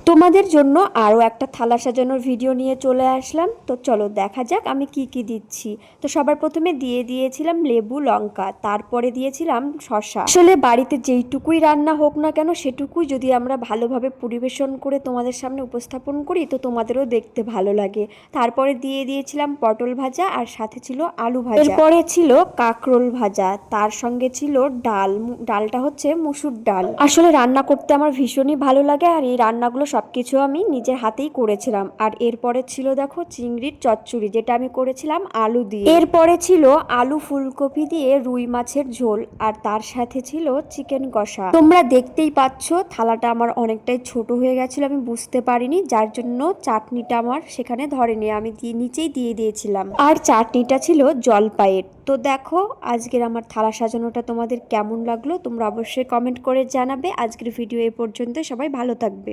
তোমাদের জন্য আরও একটা থালা সাজানোর ভিডিও নিয়ে চলে আসলাম। তো চলো দেখা যাক আমি কি কি দিচ্ছি। তো সবার প্রথমে দিয়ে দিয়েছিলাম লেবু লঙ্কা, তারপরে দিয়েছিলাম শসা। আসলে বাড়িতে যেইটুকুই রান্না হোক না কেন সেটুকুই যদি আমরা ভালোভাবে পরিবেশন করে তোমাদের সামনে উপস্থাপন করি তো তোমাদেরও দেখতে ভালো লাগে। তারপরে দিয়ে দিয়েছিলাম পটল ভাজা আর সাথে ছিল আলু ভাজা, এরপরে ছিল কাঁকরোল ভাজা, তার সঙ্গে ছিল ডাল। ডালটা হচ্ছে মুসুর ডাল। আসলে রান্না করতে আমার ভীষণই ভালো লাগে আর এই রান্নাগুলো সবকিছু আমি নিজের হাতেই করেছিলাম। আর এরপরে ছিল দেখো চিংড়ির চচ্চড়ি, যেটা আমি করেছিলাম আলু দিয়ে। এরপরে ছিল আলু ফুলকপি দিয়ে রুই মাছের ঝোল, আর তার সাথে ছিল চিকেন কষা। তোমরা দেখতেই পাচ্ছ থালাটা আমার অনেকটাই ছোট হয়ে গেছিল, আমি বুঝতে পারিনি, যার জন্য চাটনিটা আমার সেখানে ধরেনি, আমি নিচেই দিয়ে দিয়েছিলাম। আর চাটনিটা ছিল জলপাইয়ের। তো দেখো আজকের আমার থালা সাজানোটা তোমাদের কেমন লাগলো তোমরা অবশ্যই কমেন্ট করে জানাবে। আজকের ভিডিও এই পর্যন্ত, সবাই ভালো থাকবে।